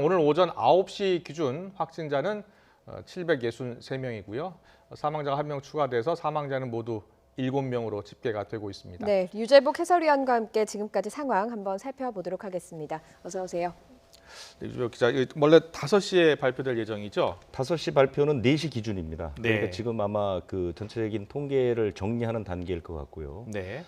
오늘 오전 9시 기준 확진자는 763명이고요. 사망자가 1명 추가돼서 사망자는 모두 7명으로 집계가 되고 있습니다. 네, 유재복 해설위원과 함께 지금까지 상황 한번 살펴보도록 하겠습니다. 어서 오세요. 네, 유재복 기자, 원래 5시에 발표될 예정이죠? 5시 발표는 4시 기준입니다. 네. 그러니까 지금 아마 그 전체적인 통계를 정리하는 단계일 것 같고요. 네.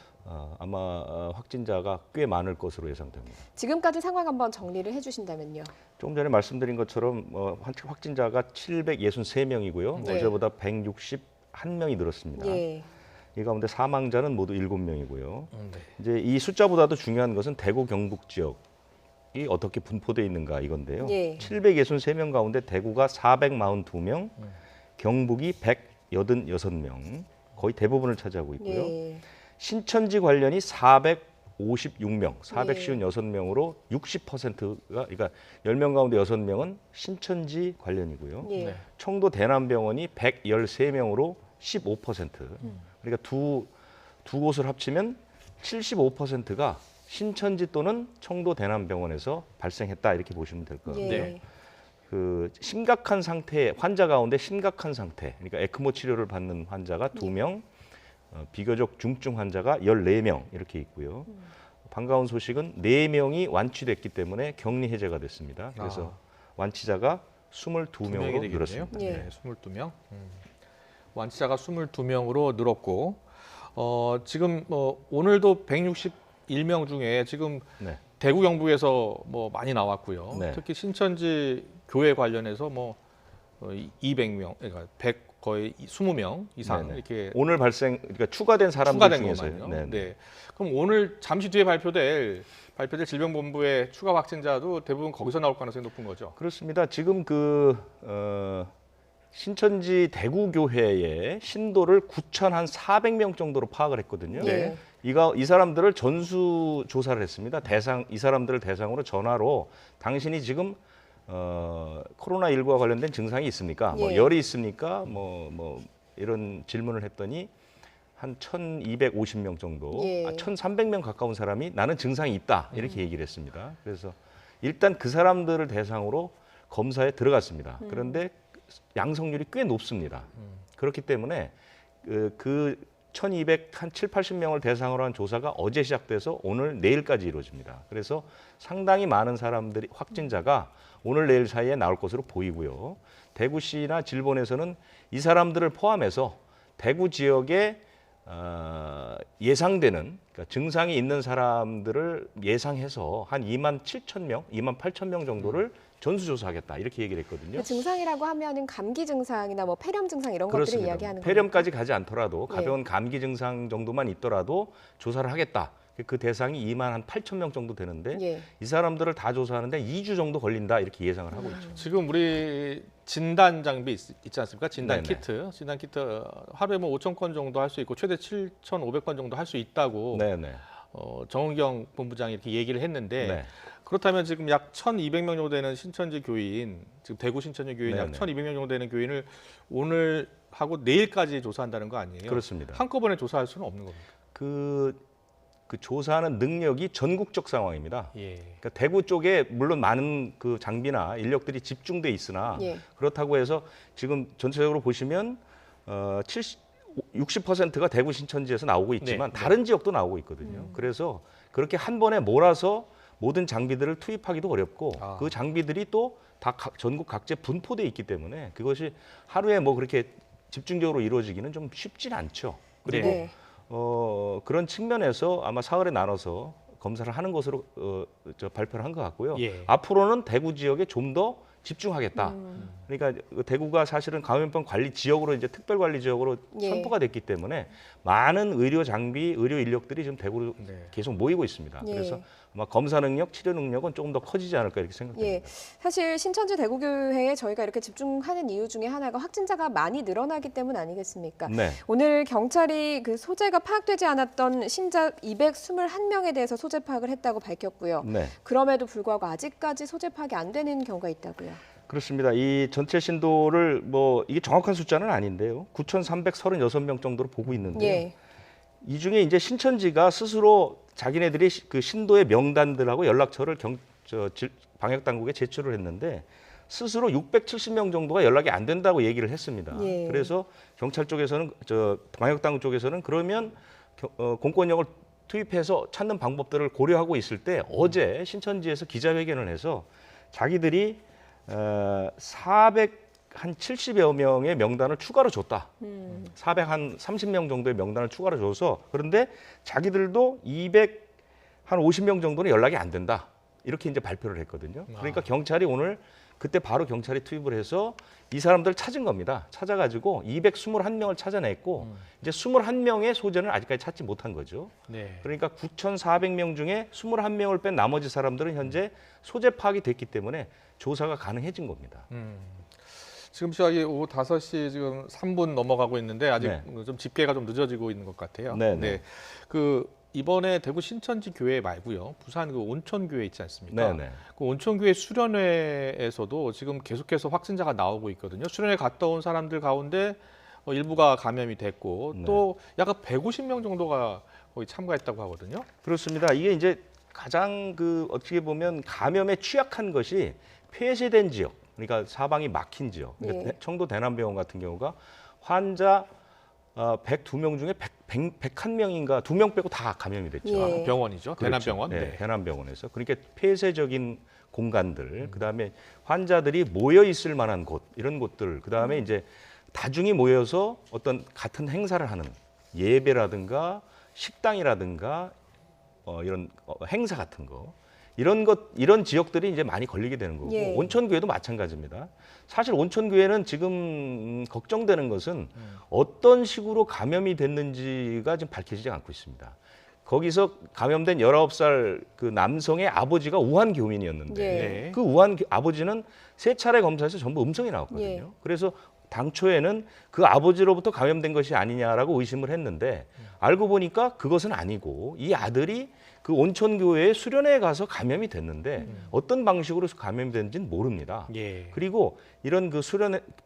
아마 확진자가 꽤 많을 것으로 예상됩니다. 지금까지 상황 한번 정리를 해주신다면요. 조금 전에 말씀드린 것처럼 확진자가 763명이고요. 네. 어제보다 161명이 늘었습니다. 예. 이 가운데 사망자는 모두 7명이고요. 네. 이제 이 숫자보다도 중요한 것은 대구 경북 지역이 어떻게 분포되어 있는가 이건데요. 예. 763명 가운데 대구가 442명, 경북이 186명, 거의 대부분을 차지하고 있고요. 예. 신천지 관련이 456명, 456명으로 60%가 그러니까 10명 가운데 6명은 신천지 관련이고요. 예. 네. 청도 대남병원이 113명으로 15%. 그러니까 두 곳을 합치면 75%가 신천지 또는 청도 대남병원에서 발생했다 이렇게 보시면 될 것 같고요. 네. 그 심각한 상태 환자 가운데 심각한 상태, 그러니까 에크모 치료를 받는 환자가 2명, 비교적 중증 환자가 14명 이렇게 있고요. 반가운 소식은 4명이 완치됐기 때문에 격리 해제가 됐습니다. 그래서 완치자가 22명으로 늘었습니다. 예. 네, 22명. 완치자가 22명으로 늘었고 지금 오늘도 161명 중에 지금 네. 대구 경북에서 많이 나왔고요. 네. 특히 신천지 교회 관련해서 200명, 그러니까 100 거의 20명 이상 네네. 이렇게 오늘 그러니까 추가된 사람들 추가된 중에서요. 것만요. 네. 네. 그럼 오늘 잠시 뒤에 발표될 질병본부의 추가 확진자도 대부분 거기서 나올 가능성이 높은 거죠. 그렇습니다. 지금 신천지 대구교회의 신도를 9,400명 정도로 파악을 했거든요. 네. 이 사람들을 전수 조사를 했습니다. 이 사람들을 대상으로 전화로 당신이 지금 코로나19와 관련된 증상이 있습니까? 예. 열이 있습니까? 이런 질문을 했더니 한 1,250명 정도, 예. 1,300명 가까운 사람이 나는 증상이 있다 이렇게 얘기를 했습니다. 그래서 일단 그 사람들을 대상으로 검사에 들어갔습니다. 그런데 양성률이 꽤 높습니다. 그렇기 때문에 그 1,200, 한 7, 80명을 대상으로 한 조사가 어제 시작돼서 오늘, 내일까지 이루어집니다. 그래서 상당히 많은 사람들이 확진자가 오늘, 내일 사이에 나올 것으로 보이고요. 대구시나 질본에서는 이 사람들을 포함해서 대구 지역에 예상되는 그러니까 증상이 있는 사람들을 예상해서 한 2만 7천 명, 2만 8천 명 정도를 전수조사하겠다 이렇게 얘기를 했거든요. 그 증상이라고 하면은 감기 증상이나 폐렴 증상 이런 것들을 그렇습니다. 이야기하는 거예요. 폐렴까지 가지 않더라도 예. 가벼운 감기 증상 정도만 있더라도 조사를 하겠다. 그 대상이 2만 한 8천 명 정도 되는데 예. 이 사람들을 다 조사하는데 2주 정도 걸린다 이렇게 예상을 하고 있죠. 지금 우리 진단 장비 있지 않습니까? 진단 네네. 키트. 진단 키트 하루에 5천 건 정도 할 수 있고 최대 7,500건 정도 할 수 있다고 네네. 정은경 본부장이 이렇게 얘기를 했는데 네. 그렇다면 지금 약 1,200명 정도 되는 신천지 교인, 지금 대구 신천지 교인 약 네네. 1,200명 정도 되는 교인을 오늘 하고 내일까지 조사한다는 거 아니에요? 그렇습니다. 한꺼번에 조사할 수는 없는 겁니다. 그 조사하는 능력이 전국적 상황입니다. 예. 그러니까 대구 쪽에 물론 많은 그 장비나 인력들이 집중돼 있으나 예. 그렇다고 해서 지금 전체적으로 보시면 60%가 대구 신천지에서 나오고 있지만 네. 다른 지역도 나오고 있거든요. 그래서 그렇게 한 번에 몰아서 모든 장비들을 투입하기도 어렵고 그 장비들이 또 다 전국 각지에 분포돼 있기 때문에 그것이 하루에 그렇게 집중적으로 이루어지기는 좀 쉽진 않죠. 그리고 네. 그런 측면에서 아마 사흘에 나눠서 검사를 하는 것으로 발표를 한 것 같고요. 예. 앞으로는 대구 지역에 좀 더 집중하겠다. 그러니까 대구가 사실은 감염병 관리 지역으로 이제 특별 관리 지역으로 예. 선포가 됐기 때문에 많은 의료 장비, 의료 인력들이 지금 대구로 네. 계속 모이고 있습니다. 예. 그래서 아마 검사 능력, 치료 능력은 조금 더 커지지 않을까 이렇게 생각됩니다. 예, 사실 신천지 대구교회에 저희가 이렇게 집중하는 이유 중에 하나가 확진자가 많이 늘어나기 때문 아니겠습니까? 네. 오늘 경찰이 그 소재가 파악되지 않았던 신자 221명에 대해서 소재 파악을 했다고 밝혔고요. 네. 그럼에도 불구하고 아직까지 소재 파악이 안 되는 경우가 있다고요. 그렇습니다. 이 전체 신도를 이게 정확한 숫자는 아닌데요. 9,336명 정도로 보고 있는데요. 예. 이 중에 이제 신천지가 스스로 자기네들이 그 신도의 명단들하고 연락처를 방역 당국에 제출을 했는데 스스로 670명 정도가 연락이 안 된다고 얘기를 했습니다. 예. 그래서 경찰 쪽에서는 방역 당국 쪽에서는 그러면 공권력을 투입해서 찾는 방법들을 고려하고 있을 때 어제 신천지에서 기자회견을 해서 자기들이 470여 명의 명단을 추가로 줬다. 430명 정도의 명단을 추가로 줘서 그런데 자기들도 250명 정도는 연락이 안 된다. 이렇게 이제 발표를 했거든요. 그러니까 경찰이 오늘 그때 바로 경찰이 투입을 해서 이 사람들 찾은 겁니다. 찾아가지고 221명을 찾아냈고 이제 21명의 소재는 아직까지 찾지 못한 거죠. 네. 그러니까 9,400명 중에 21명을 뺀 나머지 사람들은 현재 소재 파악이 됐기 때문에 조사가 가능해진 겁니다. 지금 시각이 오후 5시 지금 3분 넘어가고 있는데 아직 네. 좀 집계가 좀 늦어지고 있는 것 같아요. 네, 네. 그 이번에 대구 신천지 교회 말고요. 부산 그 온천 교회 있지 않습니까? 네네. 그 온천 교회 수련회에서도 지금 계속해서 확진자가 나오고 있거든요. 수련회 갔다 온 사람들 가운데 일부가 감염이 됐고 네. 또 약간 150명 정도가 거의 참가했다고 하거든요. 그렇습니다. 이게 이제 가장 어떻게 보면 감염에 취약한 것이 폐쇄된 지역, 그러니까 사방이 막힌 지역. 그러니까 예. 청도 대남병원 같은 경우가 환자 102명 중에 101명인가 2명 빼고 다 감염이 됐죠. 예. 병원이죠. 그렇죠. 대남병원. 네, 대남병원에서. 그러니까 폐쇄적인 공간들, 그다음에 환자들이 모여 있을 만한 곳, 이런 곳들, 그다음에 이제 다중이 모여서 어떤 같은 행사를 하는 예배라든가 식당이라든가 이런 행사 같은 거. 이런 지역들이 이제 많이 걸리게 되는 거고 예. 온천교회도 마찬가지입니다. 사실 온천교회는 지금 걱정되는 것은 어떤 식으로 감염이 됐는지가 지금 밝혀지지 않고 있습니다. 거기서 감염된 19살 그 남성의 아버지가 우한 교민이었는데 예. 네. 그 우한 아버지는 3차례 검사에서 전부 음성이 나왔거든요. 예. 그래서 당초에는 그 아버지로부터 감염된 것이 아니냐라고 의심을 했는데 알고 보니까 그것은 아니고 이 아들이 그 온천교회에 수련회에 가서 감염이 됐는데 어떤 방식으로 감염이 됐는지는 모릅니다. 예. 그리고 이런 그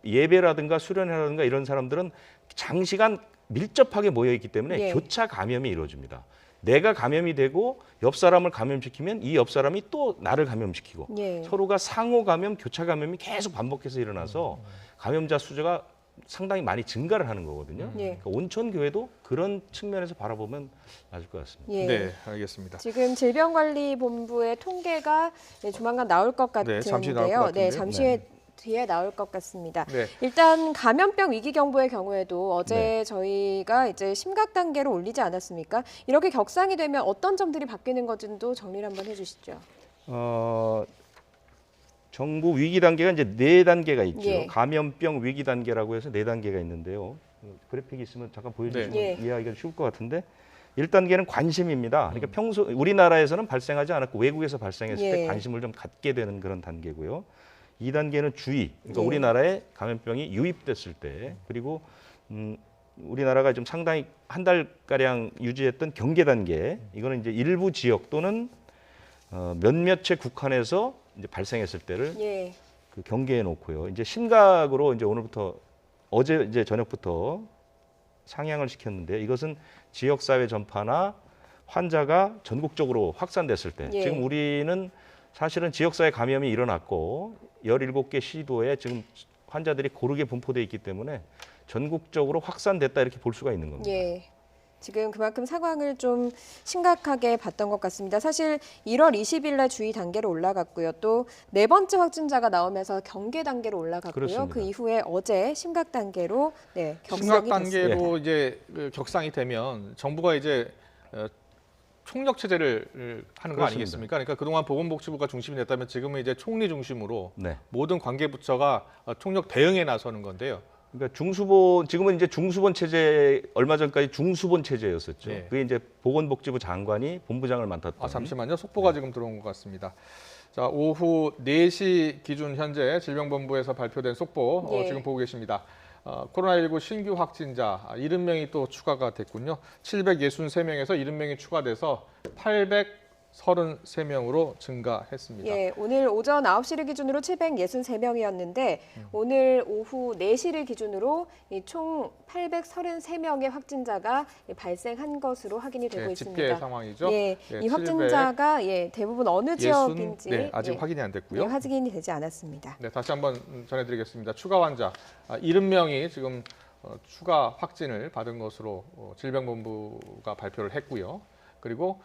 예배라든가 수련회라든가 이런 사람들은 장시간 밀접하게 모여 있기 때문에 예. 교차 감염이 이루어집니다. 내가 감염이 되고 옆 사람을 감염시키면 이 옆 사람이 또 나를 감염시키고 예. 서로가 상호 감염, 교차 감염이 계속 반복해서 일어나서 감염자 수가 상당히 많이 증가를 하는 거거든요. 예. 그러니까 온천교회도 그런 측면에서 바라보면 맞을 것 같습니다. 예. 네, 알겠습니다. 지금 질병관리본부의 통계가 조만간 나올 것 네, 잠시 나올 것 같은데요. 같은데요. 잠시 뒤에 나올 것 같습니다. 네. 일단 감염병 위기 경보의 경우에도 어제 네. 저희가 이제 심각 단계로 올리지 않았습니까? 이렇게 격상이 되면 어떤 점들이 바뀌는 건지도 정리를 한번 해주시죠. 정부 위기 단계가 이제 4단계가 있죠. 예. 감염병 위기 단계라고 해서 4단계가 있는데요. 그래픽이 있으면 잠깐 보여주시면 네. 이해하기가 쉬울 것 같은데 1단계는 관심입니다. 그러니까 평소 우리나라에서는 발생하지 않았고 외국에서 발생했을 때 예. 관심을 좀 갖게 되는 그런 단계고요. 2단계는 주의. 그러니까 예. 우리나라에 감염병이 유입됐을 때 그리고 우리나라가 좀 상당히 한 달 가량 유지했던 경계 단계. 이거는 이제 일부 지역 또는 몇몇의 국한에서 이제 발생했을 때를 예. 그 경계해 놓고요. 이제 심각으로 이제 오늘부터 어제 이제 저녁부터 상향을 시켰는데 이것은 지역 사회 전파나 환자가 전국적으로 확산됐을 때 예. 지금 우리는 사실은 지역 사회 감염이 일어났고 17개 시도에 지금 환자들이 고르게 분포돼 있기 때문에 전국적으로 확산됐다 이렇게 볼 수가 있는 겁니다. 예. 지금 그만큼 상황을 좀 심각하게 봤던 것 같습니다. 사실 1월 20일 날 주의 단계로 올라갔고요. 또 4번째 확진자가 나오면서 경계 단계로 올라갔고요. 그렇습니다. 그 이후에 어제 심각 단계로 심각 격상이 됐습니다. 단계로 이제 그 격상이 되면 정부가 이제 총력 체제를 하는 거 그렇습니다. 아니겠습니까? 그러니까 그동안 보건복지부가 중심이 됐다면 지금은 이제 총리 중심으로 네. 모든 관계 부처가 총력 대응에 나서는 건데요. 그러니까 지금은 이제 중수본 체제 얼마 전까지 중수본 체제였었죠. 네. 그게 이제 보건복지부 장관이 본부장을 맡았던. 잠시만요. 속보가 지금 들어온 것 같습니다. 자, 오후 4시 기준 현재 질병본부에서 발표된 속보 예. 지금 보고 계십니다. 코로나19 신규 확진자 70명이 또 추가가 됐군요. 763명에서 70명이 추가돼서 733명으로 증가했습니다. 예, 오늘 오전 9시를 기준으로 763명이었는데 오늘 오후 4시를 기준으로 총 833명의 확진자가 발생한 것으로 확인이 되고 네, 있습니다. 집계 상황이죠. 예, 예, 이 확진자가 대부분 어느 지역인지 네, 아직 확인이 안 됐고요. 확인이 되지 않았습니다. 네, 다시 한번 전해드리겠습니다. 추가 환자 70명이 지금 추가 확진을 받은 것으로 질병본부가 발표를 했고요. 그리고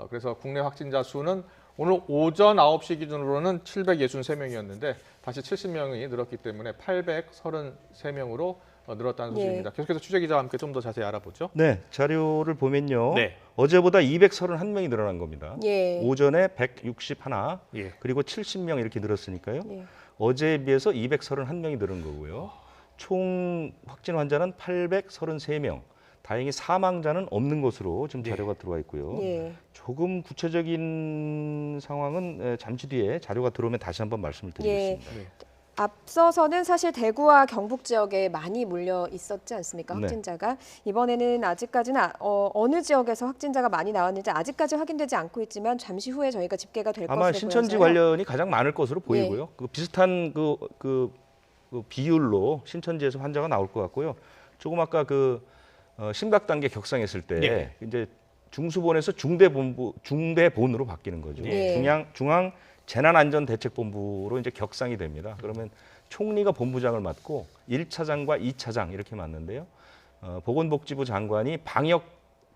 그래서 국내 확진자 수는 오늘 오전 9시 기준으로는 763명이었는데 다시 70명이 늘었기 때문에 833명으로 늘었다는 소식입니다. 계속해서 취재 기자와 함께 좀 더 자세히 알아보죠. 네, 자료를 보면요. 네. 어제보다 231명이 늘어난 겁니다. 예. 오전에 161, 예. 그리고 70명 이렇게 늘었으니까요. 예. 어제에 비해서 231명이 늘은 거고요. 총 확진 환자는 833명. 다행히 사망자는 없는 것으로 지금 자료가 들어와 있고요. 예. 조금 구체적인 상황은 잠시 뒤에 자료가 들어오면 다시 한번 말씀을 드리겠습니다. 네. 앞서서는 사실 대구와 경북 지역에 많이 몰려 있었지 않습니까? 네. 확진자가. 이번에는 아직까지는 어느 지역에서 확진자가 많이 나왔는지 아직까지 확인되지 않고 있지만 잠시 후에 저희가 집계가 될 아마 것으로 신천지 보여서요. 관련이 가장 많을 것으로 보이고요. 그 비슷한 그 비율로 신천지에서 환자가 나올 것 같고요. 조금 아까 심각 단계 격상했을 때 네. 이제 중수본에서 중대본으로 바뀌는 거죠. 네. 중앙 재난안전대책본부로 이제 격상이 됩니다. 그러면 총리가 본부장을 맡고 1차장과 2차장 이렇게 맡는데요. 보건복지부 장관이 방역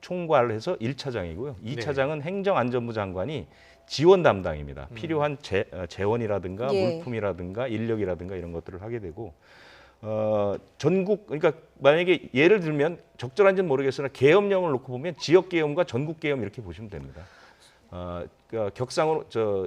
총괄을 해서 1차장이고요. 2차장은 행정안전부 장관이 지원 담당입니다. 필요한 재원이라든가 예. 물품이라든가 인력이라든가 이런 것들을 하게 되고 전국 그러니까 만약에 예를 들면 적절한지는 모르겠으나 계엄령을 놓고 보면 지역 계엄과 전국 계엄 이렇게 보시면 됩니다. 그러니까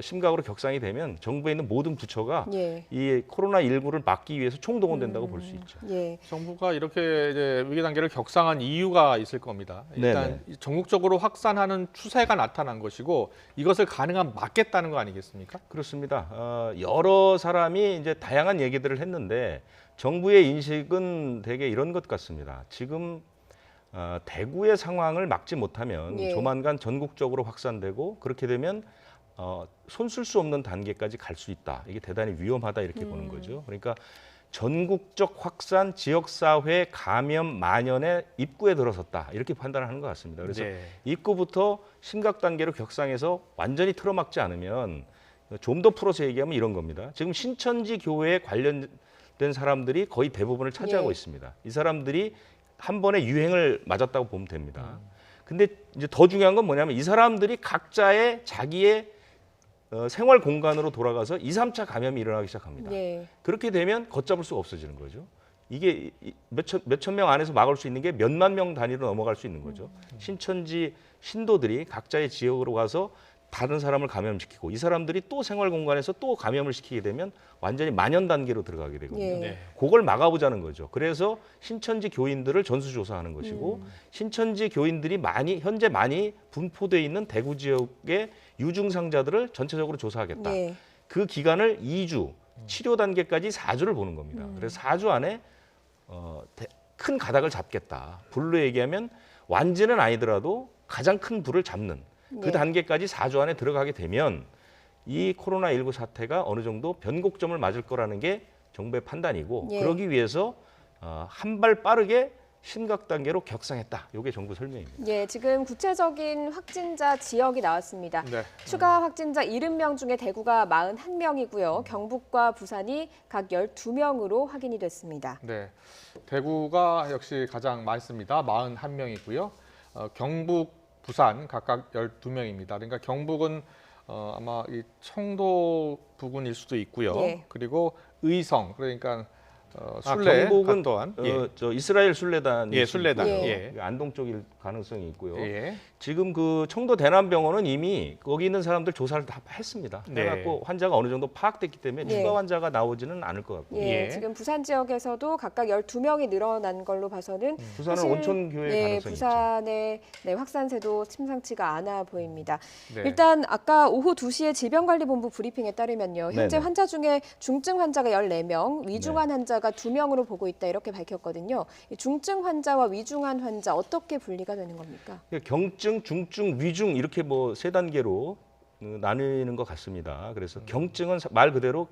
심각으로 격상이 되면 정부에 있는 모든 부처가 예. 이 코로나19를 막기 위해서 총동원된다고 볼 수 있죠. 예. 정부가 이렇게 이제 위기 단계를 격상한 이유가 있을 겁니다. 일단 전국적으로 확산하는 추세가 나타난 것이고 이것을 가능한 막겠다는 거 아니겠습니까? 그렇습니다. 여러 사람이 이제 다양한 얘기들을 했는데 정부의 인식은 대개 이런 것 같습니다. 지금 대구의 상황을 막지 못하면 예. 조만간 전국적으로 확산되고 그렇게 되면 손 쓸 수 없는 단계까지 갈 수 있다. 이게 대단히 위험하다 이렇게 보는 거죠. 그러니까 전국적 확산, 지역사회 감염 만연의 입구에 들어섰다. 이렇게 판단하는 것 같습니다. 그래서 네. 입구부터 심각 단계로 격상해서 완전히 틀어막지 않으면 좀 더 풀어서 얘기하면 이런 겁니다. 지금 신천지 교회에 관련된 사람들이 거의 대부분을 차지하고 예. 있습니다. 이 사람들이 한 번에 유행을 맞았다고 보면 됩니다. 근데 이제 더 중요한 건 뭐냐면 이 사람들이 각자의 자기의 생활 공간으로 돌아가서 2, 3차 감염이 일어나기 시작합니다. 예. 그렇게 되면 걷잡을 수가 없어지는 거죠. 이게 몇천 명 안에서 막을 수 있는 게 몇만 명 단위로 넘어갈 수 있는 거죠. 신천지 신도들이 각자의 지역으로 가서 다른 사람을 감염시키고 이 사람들이 또 생활 공간에서 또 감염을 시키게 되면 완전히 만연 단계로 들어가게 되거든요. 예. 네. 그걸 막아보자는 거죠. 그래서 신천지 교인들을 전수조사하는 것이고 신천지 교인들이 현재 많이 분포되어 있는 대구 지역의 유증상자들을 전체적으로 조사하겠다. 예. 그 기간을 2주, 치료 단계까지 4주를 보는 겁니다. 그래서 4주 안에 큰 가닥을 잡겠다. 불로 얘기하면 완전은 아니더라도 가장 큰 불을 잡는 그 네. 단계까지 4주 안에 들어가게 되면 이 코로나19 사태가 어느 정도 변곡점을 맞을 거라는 게 정부의 판단이고 예. 그러기 위해서 한 발 빠르게 심각 단계로 격상했다. 이게 정부 설명입니다. 예, 지금 구체적인 확진자 지역이 나왔습니다. 네. 추가 확진자 70명 중에 대구가 41명이고요. 경북과 부산이 각 12명으로 확인이 됐습니다. 네. 대구가 역시 가장 많습니다. 41명이고요. 경북, 부산 각각 12명입니다. 그러니까 경북은 아마 이 청도 부근일 수도 있고요. 예. 그리고 의성 그러니까 순례 경북은 또한 이스라엘 순례단 예, 순례단. 예. 예. 안동 쪽일 가능성이 있고요. 예. 지금 그 청도 대남병원은 이미 거기 있는 사람들 조사를 다 했습니다. 네. 해갖고 환자가 어느 정도 파악됐기 때문에 예. 추가 환자가 나오지는 않을 것 같고요. 예, 예. 지금 부산 지역에서도 각각 12명이 늘어난 걸로 봐서는 부산은 사실, 온천교회 예, 가능성이 부산의 확산세도 심상치가 않아 보입니다. 네. 일단 아까 오후 2시에 질병관리본부 브리핑에 따르면요. 현재 네네. 환자 중에 중증 환자가 14명, 위중한 환자가 2명으로 보고 있다 이렇게 밝혔거든요. 이 중증 환자와 위중한 환자 어떻게 분리가 되는 겁니까? 경증, 중증, 위중 이렇게 뭐 세 단계로 나뉘는 것 같습니다. 그래서 경증은 말 그대로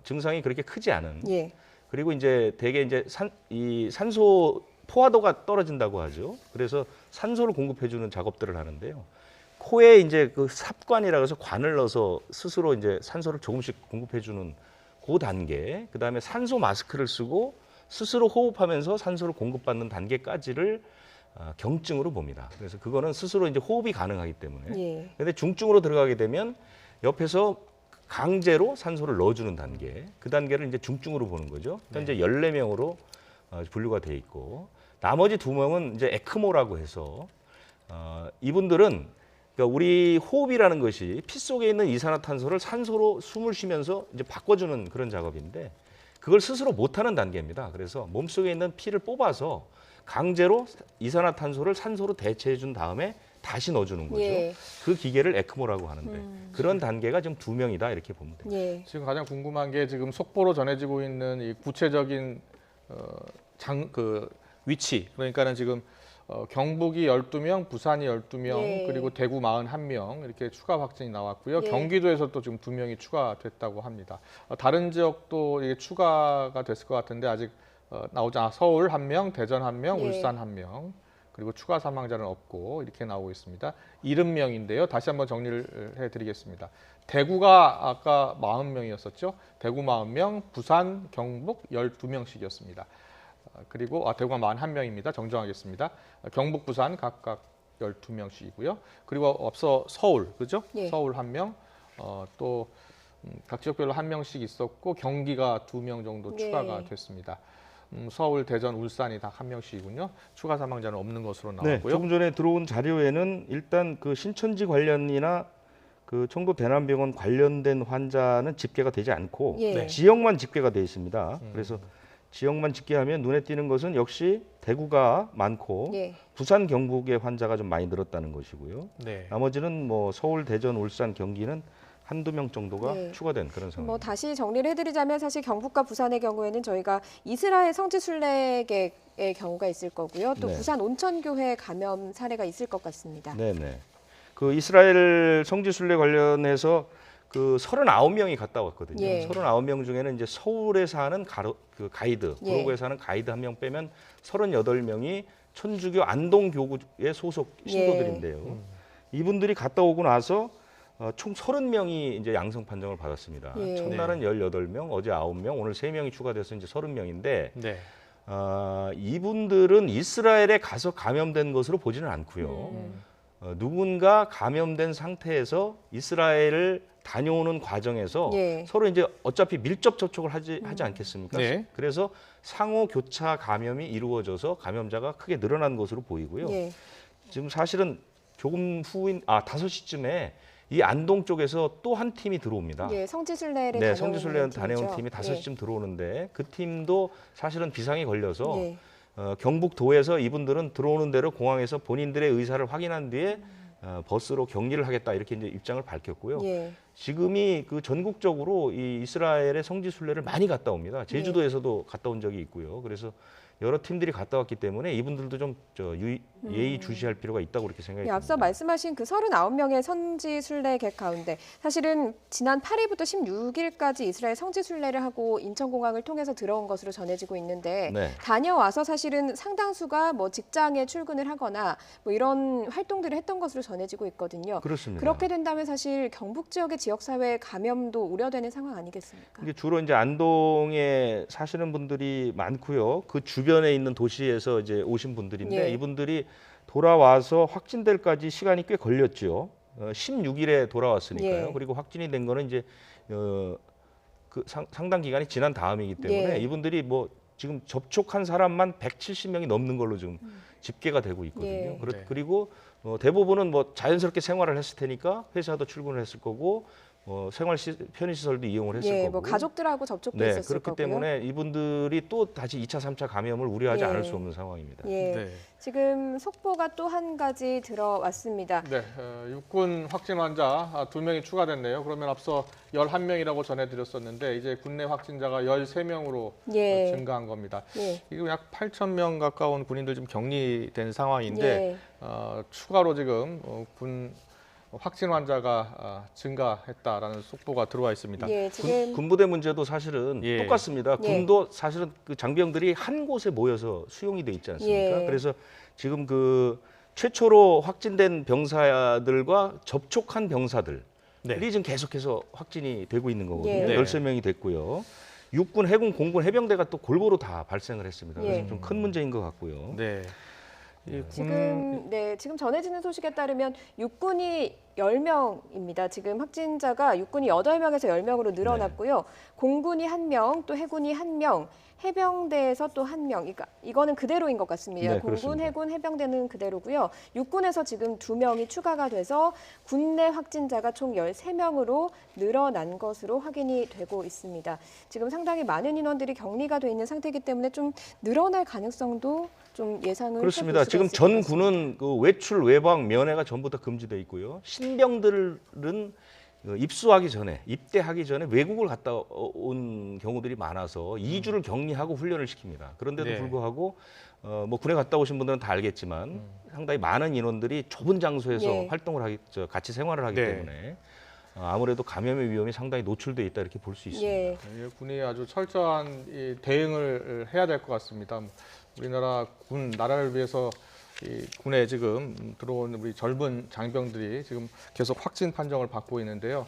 증상이 그렇게 크지 않은. 예. 그리고 이제 대개 이제 이 산소 포화도가 떨어진다고 하죠. 그래서 산소를 공급해주는 작업들을 하는데요. 코에 이제 그 삽관이라고 해서 관을 넣어서 스스로 이제 산소를 조금씩 공급해주는 그 단계, 그 다음에 산소 마스크를 쓰고 스스로 호흡하면서 산소를 공급받는 단계까지를 경증으로 봅니다. 그래서 그거는 스스로 이제 호흡이 가능하기 때문에. 예. 근데 중증으로 들어가게 되면 옆에서 강제로 산소를 넣어주는 단계, 그 단계를 이제 중증으로 보는 거죠. 현재 14명으로 분류가 돼 있고, 나머지 2명은 이제 에크모라고 해서 이분들은 그러니까 우리 호흡이라는 것이 피 속에 있는 이산화탄소를 산소로 숨을 쉬면서 이제 바꿔주는 그런 작업인데 그걸 스스로 못하는 단계입니다. 그래서 몸속에 있는 피를 뽑아서 강제로 이산화탄소를 산소로 대체해 준 다음에 다시 넣어주는 거죠. 예. 그 기계를 에크모라고 하는데 그런 단계가 지금 2명이다 이렇게 보면 됩니다. 예. 지금 가장 궁금한 게 지금 속보로 전해지고 있는 이 구체적인 그 위치, 그러니까는 지금 경북이 12명, 부산이 12명, 예. 그리고 대구 41명 이렇게 추가 확진이 나왔고요. 예. 경기도에서 또 지금 2명이 추가됐다고 합니다. 다른 지역도 이게 추가가 됐을 것 같은데 아직 나오지 않아. 서울 1명, 대전 1명, 예. 울산 1명. 그리고 추가 사망자는 없고 이렇게 나오고 있습니다. 70명인데요. 다시 한번 정리를 해드리겠습니다. 대구가 아까 40명이었었죠. 대구 40명, 부산, 경북 12명씩이었습니다. 그리고 대구가 41명입니다. 정정하겠습니다. 경북, 부산 각각 12명씩이고요. 그리고 앞서 서울, 그죠? 예. 서울 1명, 또 각 지역별로 1명씩 있었고 경기가 2명 정도 추가가 예. 됐습니다. 서울, 대전, 울산이 다 1명씩이군요. 추가 사망자는 없는 것으로 네, 나왔고요. 조금 전에 들어온 자료에는 일단 그 신천지 관련이나 그 청도 대남병원 관련된 환자는 집계가 되지 않고 예. 지역만 집계가 돼 있습니다. 그래서 지역만 집계하면 눈에 띄는 것은 역시 대구가 많고 예. 부산, 경북의 환자가 좀 많이 늘었다는 것이고요. 네. 나머지는 뭐 서울, 대전, 울산, 경기는 한두 명 정도가 네. 추가된 그런 상황입니다. 뭐 다시 정리를 해드리자면 사실 경북과 부산의 경우에는 저희가 이스라엘 성지순례객의 경우가 있을 거고요. 또 네. 부산 온천교회 감염 사례가 있을 것 같습니다. 네네. 그 이스라엘 성지순례 관련해서 그 39명이 갔다 왔거든요. 예. 39명 중에는 이제 서울에 사는 그 가이드, 예. 구로구에 사는 가이드 1명 빼면 38명이 천주교 안동교구의 소속 신도들인데요. 이분들이 갔다 오고 나서 총 30명이 이제 양성 판정을 받았습니다. 예. 첫날은 18명, 어제 9명, 오늘 3명이 추가돼서 이제 30명인데 네. 이분들은 이스라엘에 가서 감염된 것으로 보지는 않고요. 누군가 감염된 상태에서 이스라엘을 다녀오는 과정에서 예. 서로 이제 어차피 밀접 접촉을 하지 않겠습니까? 네. 그래서 상호 교차 감염이 이루어져서 감염자가 크게 늘어난 것으로 보이고요. 예. 지금 사실은 조금 후인 5시쯤에 이 안동 쪽에서 또 한 팀이 들어옵니다. 예, 성지순례를 네, 다녀오는 성지순례 다녀온 팀이죠. 팀이 5시쯤 들어오는데 그 팀도 사실은 비상이 걸려서 예. 경북도에서 이분들은 들어오는 대로 공항에서 본인들의 의사를 확인한 뒤에 버스로 격리를 하겠다 이렇게 이제 입장을 밝혔고요. 예. 지금이 그 전국적으로 이 이스라엘의 성지순례를 많이 갔다 옵니다. 제주도에서도 갔다 온 적이 있고요. 그래서 여러 팀들이 갔다 왔기 때문에 이분들도 좀 예의 주시할 필요가 있다고 그렇게 생각이 예, 듭니다. 앞서 말씀하신 그 39명의 성지순례객 가운데 사실은 지난 8일부터 16일까지 이스라엘 성지순례를 하고 인천공항을 통해서 들어온 것으로 전해지고 있는데 네. 다녀와서 사실은 상당수가 뭐 직장에 출근을 하거나 뭐 이런 활동들을 했던 것으로 전해지고 있거든요. 그렇습니다. 그렇게 된다면 사실 경북 지역의 지역사회 감염도 우려되는 상황 아니겠습니까? 이게 주로 이제 안동에 사시는 분들이 많고요. 그 주변에 있는 도시에서 이제 오신 분들인데 예. 이분들이 돌아와서 확진될까지 시간이 꽤 걸렸죠. 16일에 돌아왔으니까요. 예. 그리고 확진이 된 거는 이제 그 상당 기간이 지난 다음이기 때문에 예. 이분들이 뭐 지금 접촉한 사람만 170명이 넘는 걸로 지금 집계가 되고 있거든요. 예. 네. 그리고 대부분은 뭐 자연스럽게 생활을 했을 테니까 회사도 출근을 했을 거고 편의시설도 이용을 했을 예, 거고. 뭐 가족들하고 접촉도 네, 있었을 그렇기 거고요. 때문에 이분들이 또 다시 2차, 3차 감염을 우려하지 예. 않을 수 없는 상황입니다. 예, 네. 지금 속보가 또 한 가지 들어왔습니다. 네, 육군 확진 환자 2명이 추가됐네요. 그러면 앞서 11명이라고 전해드렸었는데 이제 국내 확진자가 13명으로 예. 증가한 겁니다. 예. 이거 약 8,000명 가까운 군인들 좀 격리된 상황인데 예. 추가로 지금 군 확진 환자가 증가했다라는 속보가 들어와 있습니다. 예, 지금 군부대 문제도 사실은 예. 똑같습니다. 예. 군도 사실은 그 장병들이 한 곳에 모여서 수용이 돼 있지 않습니까? 예. 그래서 지금 그 최초로 확진된 병사들과 접촉한 병사들이 네. 지금 계속해서 확진이 되고 있는 거거든요. 예. 네. 13명이 됐고요. 육군, 해군, 공군, 해병대가 또 골고루 다 발생을 했습니다. 그래서 예. 좀 큰 문제인 것 같고요. 네. 이 지금 전해지는 소식에 따르면 육군이 10명입니다. 지금 확진자가 육군이 8명에서 10명으로 늘어났고요. 공군이 1명, 또 해군이 1명, 해병대에서 또 1명. 그러니까 이거는 그대로인 것 같습니다. 네, 공군, 그렇습니다. 해군, 해병대는 그대로고요. 육군에서 지금 2명이 추가가 돼서 군내 확진자가 총 13명으로 늘어난 것으로 확인이 되고 있습니다. 지금 상당히 많은 인원들이 격리가 돼 있는 상태이기 때문에 좀 늘어날 가능성도 좀 예상을 그렇습니다. 해볼 수가 지금 있을 것 전 같습니다. 군은 그 외출, 외방, 면회가 전부 다 금지돼 있고요. 신병들은 입수하기 전에, 입대하기 전에 외국을 갔다 온 경우들이 많아서 2주를 격리하고 훈련을 시킵니다. 그런데도 네. 불구하고 뭐 군에 갔다 오신 분들은 다 알겠지만 상당히 많은 인원들이 좁은 장소에서 예. 활동을 같이 생활을 하기 네. 때문에 아무래도 감염의 위험이 상당히 노출돼 있다 이렇게 볼 수 있습니다. 예. 예, 군이 아주 철저한 이 대응을 해야 될 것 같습니다. 우리나라 군 나라를 위해서 이 군에 지금 들어온 우리 젊은 장병들이 지금 계속 확진 판정을 받고 있는데요.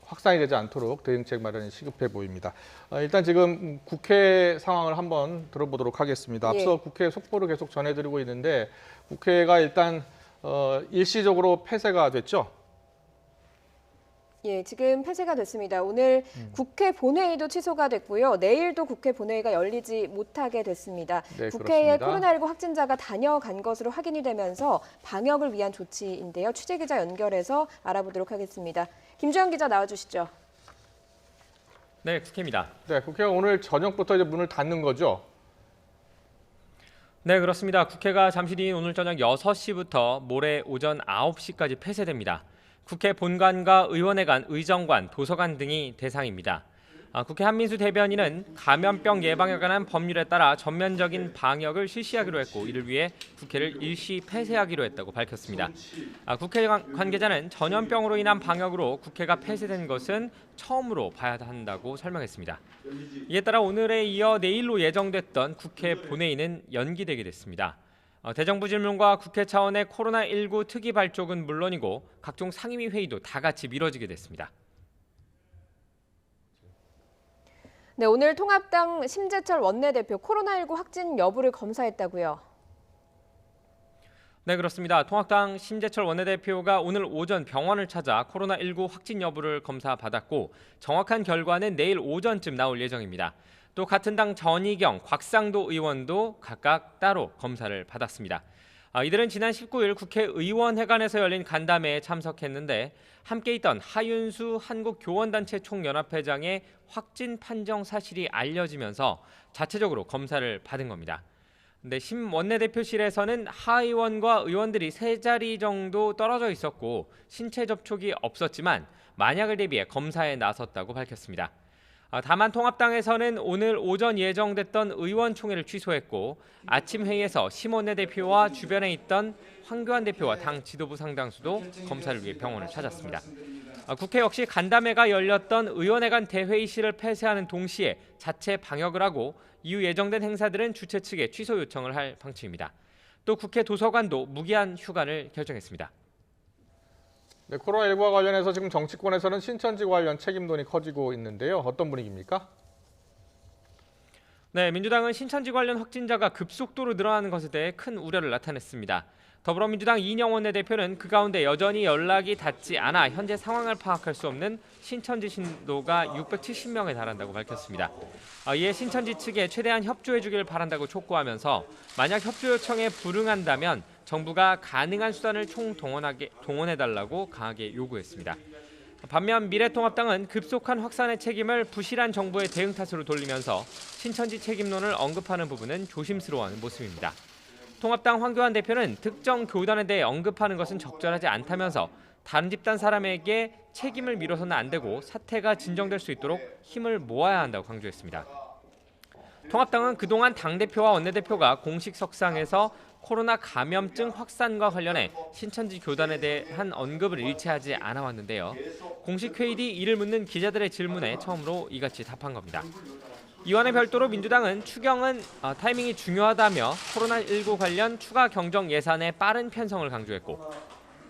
확산이 되지 않도록 대응책 마련이 시급해 보입니다. 일단 지금 국회 상황을 한번 들어보도록 하겠습니다. 앞서 예. 국회 속보를 계속 전해드리고 있는데 국회가 일단 일시적으로 폐쇄가 됐죠. 예, 지금 폐쇄가 됐습니다. 오늘 국회 본회의도 취소가 됐고요. 내일도 국회 본회의가 열리지 못하게 됐습니다. 네, 국회에 그렇습니다. 코로나19 확진자가 다녀간 것으로 확인이 되면서 방역을 위한 조치인데요. 취재기자 연결해서 알아보도록 하겠습니다. 김주영 기자 나와주시죠. 네, 국회입니다. 네, 국회가 오늘 저녁부터 이제 문을 닫는 거죠. 네, 그렇습니다. 국회가 잠시 뒤인 오늘 저녁 6시부터 모레 오전 9시까지 폐쇄됩니다. 국회 본관과 의원회관, 의정관, 도서관 등이 대상입니다. 국회 한민수 대변인은 감염병 예방에 관한 법률에 따라 전면적인 방역을 실시하기로 했고 이를 위해 국회를 일시 폐쇄하기로 했다고 밝혔습니다. 국회 관계자는 전염병으로 인한 방역으로 국회가 폐쇄된 것은 처음으로 봐야 한다고 설명했습니다. 이에 따라 오늘에 이어 내일로 예정됐던 국회 본회의는 연기되게 됐습니다. 대정부 질문과 국회 차원의 코로나19 특위 발족은 물론이고 각종 상임위 회의도 다 같이 미뤄지게 됐습니다. 네, 오늘 통합당 심재철 원내대표 코로나19 확진 여부를 검사했다고요. 네, 그렇습니다. 통합당 심재철 원내대표가 오늘 오전 병원을 찾아 코로나19 확진 여부를 검사받았고 정확한 결과는 내일 오전쯤 나올 예정입니다. 또 같은 당 전희경, 곽상도 의원도 각각 따로 검사를 받았습니다. 이들은 지난 19일 국회의원회관에서 열린 간담회에 참석했는데 함께 있던 하윤수 한국교원단체 총연합회장의 확진 판정 사실이 알려지면서 자체적으로 검사를 받은 겁니다. 근데 심 원내대표실에서는 하 의원과 의원들이 3자리 정도 떨어져 있었고 신체 접촉이 없었지만 만약을 대비해 검사에 나섰다고 밝혔습니다. 다만 통합당에서는 오늘 오전 예정됐던 의원총회를 취소했고 아침 회의에서 심 원내대표와 주변에 있던 황교안 대표와 당 지도부 상당수도 검사를 위해 병원을 찾았습니다. 국회 역시 간담회가 열렸던 의원회관 대회의실을 폐쇄하는 동시에 자체 방역을 하고 이후 예정된 행사들은 주최 측에 취소 요청을 할 방침입니다. 또 국회 도서관도 무기한 휴관을 결정했습니다. 네, 코로나19와 관련해서 지금 정치권에서는 신천지 관련 책임론이 커지고 있는데요. 어떤 분위기입니까? 네, 민주당은 신천지 관련 확진자가 급속도로 늘어나는 것에 대해 큰 우려를 나타냈습니다. 더불어민주당 이인영 원내대표는 그 가운데 여전히 연락이 닿지 않아 현재 상황을 파악할 수 없는 신천지 신도가 670명에 달한다고 밝혔습니다. 이에 신천지 측에 최대한 협조해 주길 바란다고 촉구하면서 만약 협조 요청에 불응한다면 정부가 가능한 수단을 동원해달라고 강하게 요구했습니다. 반면 미래통합당은 급속한 확산의 책임을 부실한 정부의 대응 탓으로 돌리면서 신천지 책임론을 언급하는 부분은 조심스러워하는 모습입니다. 통합당 황교안 대표는 특정 교단에 대해 언급하는 것은 적절하지 않다면서 다른 집단 사람에게 책임을 미뤄서는 안 되고 사태가 진정될 수 있도록 힘을 모아야 한다고 강조했습니다. 통합당은 그동안 당대표와 원내대표가 공식 석상에서 코로나 감염증 확산과 관련해 신천지 교단에 대한 언급을 일치하지 않아 왔는데요. 공식 회의 뒤 이를 묻는 기자들의 질문에 처음으로 이같이 답한 겁니다. 이와는 별도로 민주당은 추경은 타이밍이 중요하다며 코로나19 관련 추가 경정 예산의 빠른 편성을 강조했고,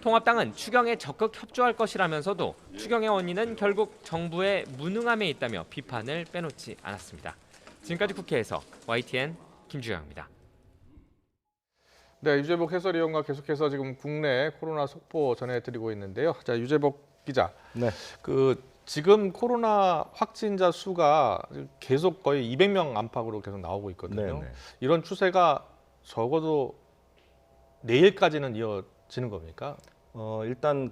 통합당은 추경에 적극 협조할 것이라면서도 추경의 원인은 결국 정부의 무능함에 있다며 비판을 빼놓지 않았습니다. 지금까지 국회에서 YTN 김주영입니다. 네, 유재복 해설위원과 계속해서 지금 국내 코로나 속보 전해드리고 있는데요. 자, 유재복 기자. 네. 지금 코로나 확진자 수가 계속 거의 200명 안팎으로 계속 나오고 있거든요. 네, 네. 이런 추세가 적어도 내일까지는 이어지는 겁니까? 일단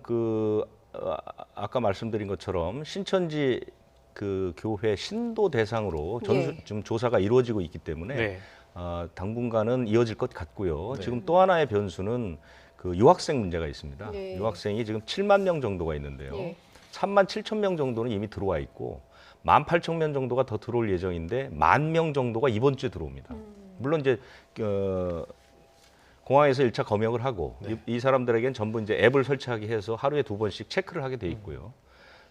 아까 말씀드린 것처럼 신천지 그 교회 신도 대상으로 지금 조사가 이루어지고 있기 때문에 네. 당분간은 이어질 것 같고요. 네. 지금 또 하나의 변수는 그 유학생 문제가 있습니다. 네. 유학생이 지금 7만 명 정도가 있는데요. 네. 3만 7천 명 정도는 이미 들어와 있고 1만 8천 명 정도가 더 들어올 예정인데 1만 명 정도가 이번 주에 들어옵니다. 물론 이제 공항에서 1차 검역을 하고 이 사람들에겐 전부 이제 앱을 설치하게 해서 하루에 2번씩 체크를 하게 돼 있고요.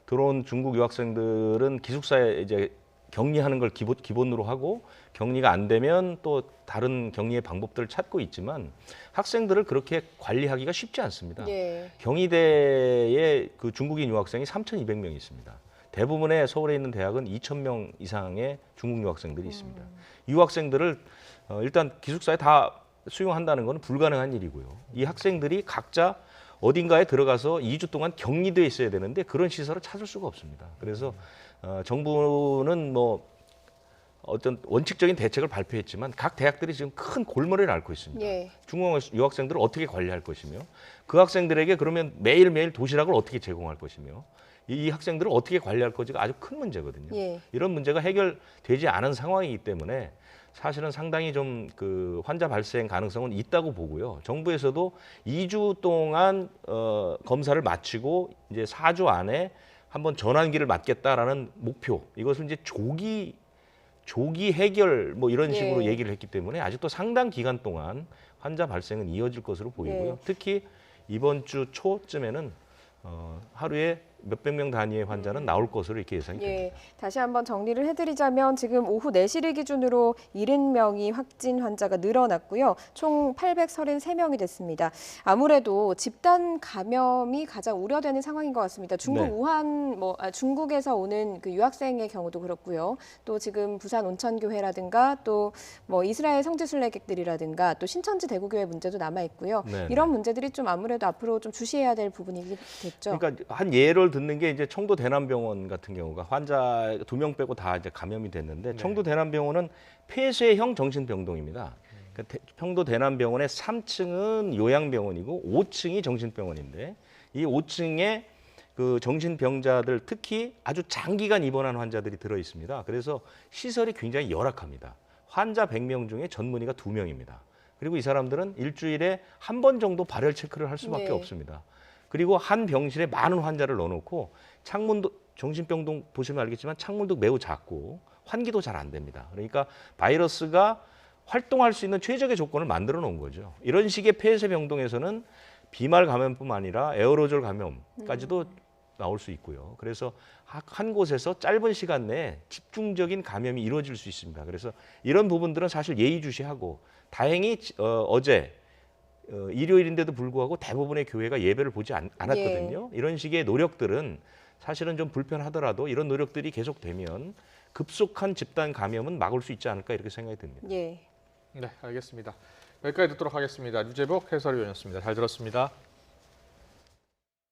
들어온 중국 유학생들은 기숙사에 이제 격리하는 걸 기본으로 하고 격리가 안 되면 또 다른 격리의 방법들을 찾고 있지만 학생들을 그렇게 관리하기가 쉽지 않습니다. 네. 경희대에 그 중국인 유학생이 3,200명이 있습니다. 대부분의 서울에 있는 대학은 2,000명 이상의 중국 유학생들이 있습니다. 유학생들을 일단 기숙사에 다 수용한다는 것은 불가능한 일이고요. 이 학생들이 각자 어딘가에 들어가서 2주 동안 격리돼 있어야 되는데 그런 시설을 찾을 수가 없습니다. 그래서 정부는 어떤 원칙적인 대책을 발표했지만 각 대학들이 지금 큰 골머리를 앓고 있습니다. 예. 중국 유학생들을 어떻게 관리할 것이며 그 학생들에게 그러면 매일매일 도시락을 어떻게 제공할 것이며 이 학생들을 어떻게 관리할 것인가 아주 큰 문제거든요. 예. 이런 문제가 해결되지 않은 상황이기 때문에 사실은 상당히 좀 그 환자 발생 가능성은 있다고 보고요. 정부에서도 2주 동안 검사를 마치고 이제 4주 안에 한번 전환기를 맞겠다라는 목표, 이것을 이제 조기 해결 이런 식으로 예. 얘기를 했기 때문에 아직도 상당 기간 동안 환자 발생은 이어질 것으로 보이고요. 예. 특히 이번 주 초쯤에는 하루에 몇백 명 단위의 환자는 나올 것으로 이렇게 예상이 됩니다. 예, 다시 한번 정리를 해드리자면 지금 오후 4시를 기준으로 70명이 확진 환자가 늘어났고요. 총 833명이 됐습니다. 아무래도 집단 감염이 가장 우려되는 상황인 것 같습니다. 중국 네. 우한, 중국에서 오는 그 유학생의 경우도 그렇고요. 또 지금 부산 온천교회라든가 또 이스라엘 성지순례객들이라든가 또 신천지 대구교회 문제도 남아있고요. 네, 이런 문제들이 좀 아무래도 앞으로 좀 주시해야 될 부분이겠죠. 그러니까 한 예를 듣는 게 이제 청도 대남병원 같은 경우가 환자 2명 빼고 다 이제 감염이 됐는데 청도 대남병원은 폐쇄형 정신병동입니다. 그러니까 청도 대남병원의 3층은 요양병원이고 5층이 정신병원인데 이 5층에 그 정신병자들 특히 아주 장기간 입원한 환자들이 들어 있습니다. 그래서 시설이 굉장히 열악합니다. 환자 100명 중에 전문의가 2명입니다. 그리고 이 사람들은 일주일에 한 번 정도 발열 체크를 할 수밖에 네. 없습니다. 그리고 한 병실에 많은 환자를 넣어놓고 창문도 정신병동 보시면 알겠지만 창문도 매우 작고 환기도 잘 안 됩니다. 그러니까 바이러스가 활동할 수 있는 최적의 조건을 만들어 놓은 거죠. 이런 식의 폐쇄 병동에서는 비말 감염뿐만 아니라 에어로졸 감염까지도 나올 수 있고요. 그래서 한 곳에서 짧은 시간 내에 집중적인 감염이 이루어질 수 있습니다. 그래서 이런 부분들은 사실 예의주시하고 다행히 어제 일요일인데도 불구하고 대부분의 교회가 예배를 보지 않았거든요. 이런 식의 노력들은 사실은 좀 불편하더라도 이런 노력들이 계속되면 급속한 집단 감염은 막을 수 있지 않을까 이렇게 생각이 듭니다. 예. 네, 알겠습니다. 여기까지 듣도록 하겠습니다. 유재복 해설위원이었습니다. 잘 들었습니다.